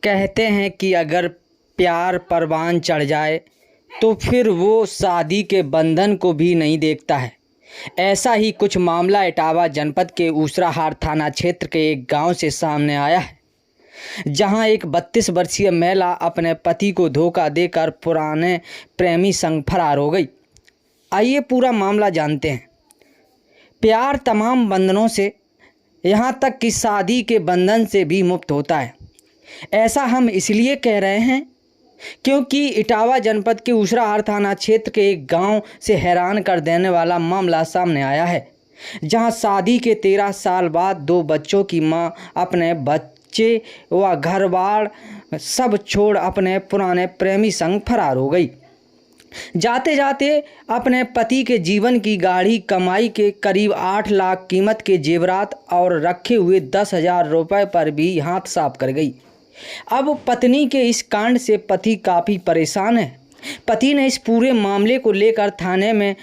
कहते हैं कि अगर प्यार परवान चढ़ जाए तो फिर वो शादी के बंधन को भी नहीं देखता है। ऐसा ही कुछ मामला इटावा जनपद के ऊसराहार थाना क्षेत्र के एक गांव से सामने आया है, जहां एक 32 वर्षीय महिला अपने पति को धोखा देकर पुराने प्रेमी संग फरार हो गई। आइए पूरा मामला जानते हैं। प्यार तमाम बंधनों से, यहाँ तक कि शादी के बंधन से भी मुक्त होता है। ऐसा हम इसलिए कह रहे हैं क्योंकि इटावा जनपद के ऊसराहार थाना क्षेत्र के एक गांव से हैरान कर देने वाला मामला सामने आया है, जहां शादी के 13 साल बाद 2 बच्चों की मां अपने बच्चे व घर-बार सब छोड़ अपने पुराने प्रेमी संग फरार हो गई। जाते जाते अपने पति के जीवन की गाढ़ी कमाई के करीब 8 लाख कीमत के जेवरात और रखे हुए 10,000 रुपये पर भी हाथ साफ कर गई। अब पत्नी के इस कांड से पति काफ़ी परेशान है। पति ने इस पूरे मामले को लेकर थाने में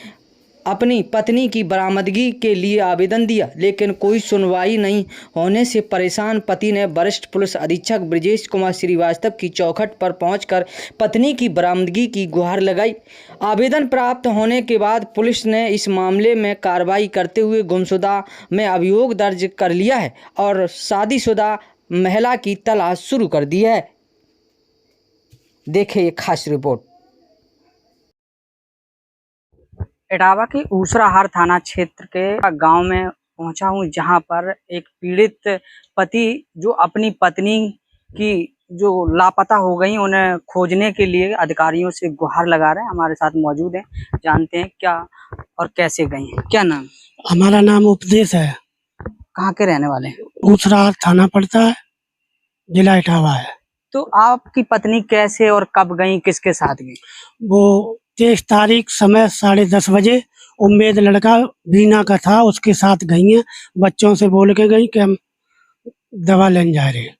अपनी पत्नी की बरामदगी के लिए आवेदन दिया, लेकिन कोई सुनवाई नहीं होने से परेशान पति ने वरिष्ठ पुलिस अधीक्षक ब्रजेश कुमार श्रीवास्तव की चौखट पर पहुंचकर पत्नी की बरामदगी की गुहार लगाई। आवेदन प्राप्त होने के बाद पुलिस ने इस मामले में कार्रवाई करते हुए गुमशुदा में अभियोग दर्ज कर लिया है और शादीशुदा महिला की तलाश शुरू कर दी है। देखिए ये खास रिपोर्ट। इटावा के ऊसराहार थाना क्षेत्र के गांव में पहुंचा हूं, जहां पर एक पीड़ित पति जो अपनी पत्नी की जो लापता हो गई उन्हें खोजने के लिए अधिकारियों से गुहार लगा रहे हैं, हमारे साथ मौजूद हैं। जानते हैं क्या और कैसे गई हैं। क्या नाम? हमारा नाम उपदेश है। कहाँ के रहने वाले हैं? ऊसराहार थाना पड़ता है, जिला इटावा है। तो आपकी पत्नी कैसे और कब गई, किसके साथ गई? वो 23 तारीख समय 10:30 बजे उम्मीद लड़का बीना का था, उसके साथ गई हैं। बच्चों से बोल के गई कि हम दवा लेने जा रहे हैं।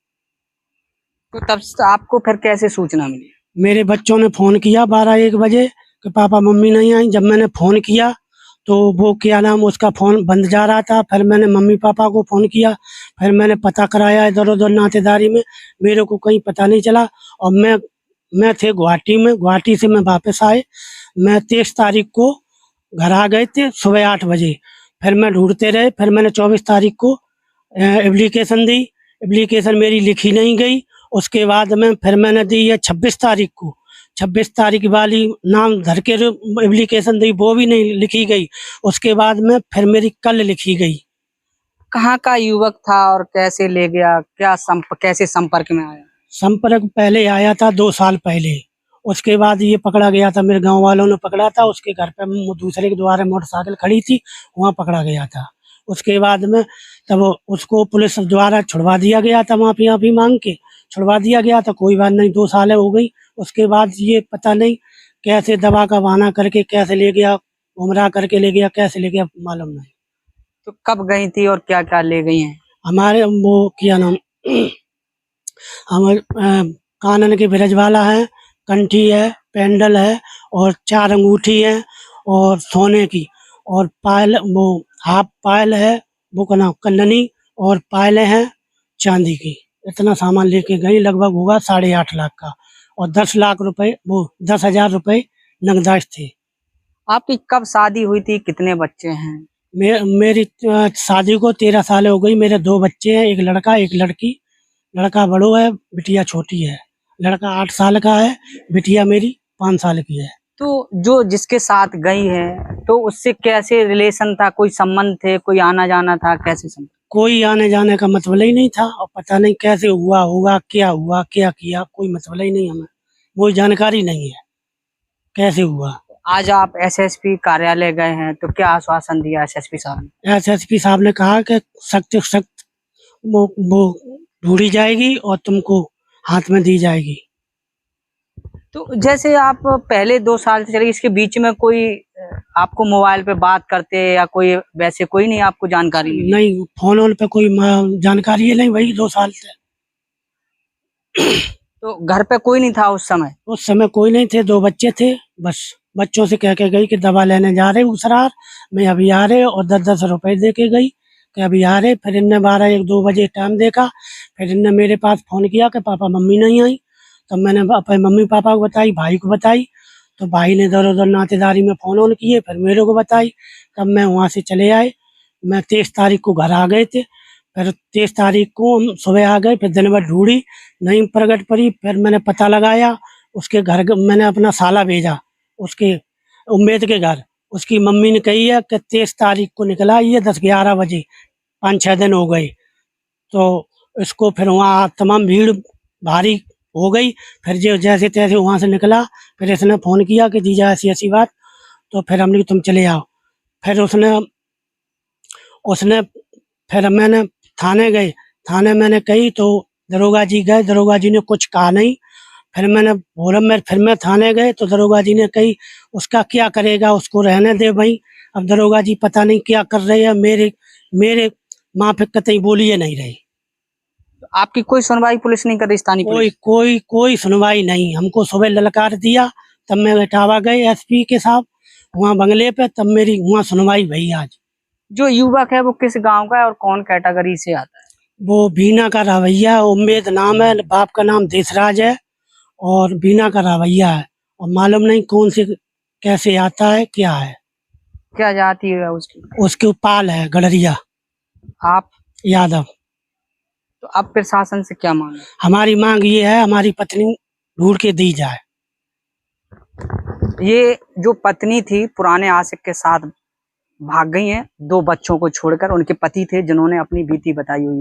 तो तब आपको फिर कैसे सूचना मिली? मेरे बच्चों ने फोन किया 12-1 बजे कि पापा मम्मी नहीं आई। जब मैंने फोन किया तो वो क्या नाम उसका फ़ोन बंद जा रहा था। फिर मैंने मम्मी पापा को फ़ोन किया, फिर मैंने पता कराया इधर उधर नातेदारी में, मेरे को कहीं पता नहीं चला। और मैं थे गुवाहाटी में, गुवाहाटी से मैं वापस आए। मैं 23 तारीख को घर आ गए थे सुबह 8 बजे। फिर मैं ढूंढते रहे, फिर मैंने 24 तारीख को एप्लीकेशन दी, एप्लीकेशन मेरी लिखी नहीं गई। उसके बाद में फिर मैंने दी है 26 तारीख को, 26 तारीख वाली नाम धर के एप्लीकेशन दी, वो भी नहीं लिखी गई। उसके बाद में फिर मेरी कल लिखी गई। कहाँ का युवक था और कैसे ले गया, क्या कैसे संपर्क में आया? संपर्क पहले आया था 2 साल पहले, उसके बाद ये पकड़ा गया था, मेरे गांव वालों ने पकड़ा था। उसके घर पे दूसरे के द्वारा मोटरसाइकिल खड़ी थी, वहाँ पकड़ा गया था। उसके बाद में तब उसको पुलिस द्वारा छुड़वा दिया गया था, माफी मांग के छुड़वा दिया गया था। कोई बात नहीं, 2 साल हो गई। उसके बाद ये पता नहीं कैसे दवा का बहाना करके कैसे ले गया, गुमराह करके ले गया, कैसे ले गया मालूम नहीं। तो कब गई थी और क्या क्या ले गई हैं? हमारे वो क्या नाम हमारे कानन के ब्रजवाला है, कंठी है, पेंडल है और 4 अंगूठी है और सोने की, और पायल वो हाफ पायल है, वो का नाम कन्ननी, और पायलें हैं चांदी की। इतना सामान लेके गई, लगभग होगा 8.5 लाख का, और 10 लाख रुपए, वो 10,000 रुपए नगदाश थे। आपकी कब शादी हुई थी, कितने बच्चे हैं? मेरी शादी को 13 साल हो गई। मेरे 2 बच्चे हैं, एक लड़का एक लड़की। लड़का बड़ो है, बिटिया छोटी है। लड़का 8 साल का है, बिटिया मेरी 5 साल की है। तो जो जिसके साथ गई है तो उससे कैसे रिलेशन था, कोई संबंध थे, कोई आना जाना था, कैसे संबंध? कोई आने जाने का मतलब ही नहीं था, और पता नहीं कैसे हुआ होगा, क्या किया, कोई मतलब ही नहीं, हमें वो जानकारी नहीं है कैसे हुआ। आज आप एसएसपी कार्यालय गए हैं, तो क्या आश्वासन दिया एसएसपी साहब ने? एसएसपी साहब ने कहा कि सख्त सख्त वो ढूंढी जाएगी और तुमको हाथ में दी जाएगी। तो जैसे आप पहले 2 साल से चले, इसके बीच में कोई आपको मोबाइल पे बात करते या कोई वैसे कोई नहीं आपको जानकारी मिली? नहीं, फोन पे कोई जानकारी है नहीं, वही 2 साल से। तो घर पे कोई नहीं था उस समय? उस समय कोई नहीं थे, 2 बच्चे थे बस। बच्चों से कह के गई कि दवा लेने जा रहे ऊसराहार में, अभी आ रहे, और 10-10 रुपए दे के गई। कि अभी आ रहे। फिर इनने 12-1-2 बजे टाइम देखा, फिर इनने मेरे पास फ़ोन किया कि पापा मम्मी नहीं आई। तब मैंने अपने मम्मी पापा को बताई, भाई को बताई, तो भाई ने इधर उधर नातेदारी में फ़ोन ऑन किए, फिर मेरे को बताई। तब मैं वहाँ से चले आए। मैं 23 तारीख को घर आ गए थे। फिर 23 तारीख को हम सुबह आ गए, फिर दिन भर ढूंढी, नहीं प्रकट पड़ी। फिर मैंने पता लगाया, उसके घर मैंने अपना साला भेजा उसके उम्मेद के घर। उसकी मम्मी ने कही है कि 23 तारीख को निकला, ये 10-11 बजे, 5-6 दिन हो गए। तो इसको फिर वहाँ तमाम भीड़ भारी हो गई। फिर जो जैसे तैसे वहाँ से निकला, फिर इसने फ़ोन किया कि जीजा ऐसी ऐसी बात। तो फिर हमने तुम चले आओ। फिर उसने उसने फिर मैंने थाने गए, थाने मैंने कही तो दरोगा जी गए, दरोगा जी ने कुछ कहा नहीं। फिर मैंने बोला, मैं थाने गए तो दरोगा जी ने कही उसका क्या करेगा, उसको रहने दे भाई। अब दरोगा जी पता नहीं क्या कर रहे हैं, मेरे मेरे माँ पे कतई बोलिए नहीं रही। आपकी कोई सुनवाई पुलिस नहीं कर रही, स्थानीय कोई पुलिस? कोई कोई सुनवाई नहीं। हमको सुबह ललकार दिया, तब मैं इटावा गए एसपी के साथ वहाँ बंगले पे, तब मेरी वहाँ सुनवाई भई आज। जो युवक है वो किस गांव का है और कौन कैटेगरी से आता है? वो बीना का रवैया, उम्मेद नाम है, बाप का नाम देसराज है, और बीना का रवैया है। और मालूम नहीं कौन से कैसे आता है, क्या है। क्या जाति है उसकी? उसके पाल है गडरिया आप यादव। तो अब प्रशासन से क्या मांग? हमारी मांग ये है, हमारी पत्नी ढूंढ के दी जाए। ये जो पत्नी थी पुराने आशिक के साथ भाग गई हैं, 2 बच्चों को छोड़कर। उनके पति थे जिन्होंने अपनी बीती बताई हुई।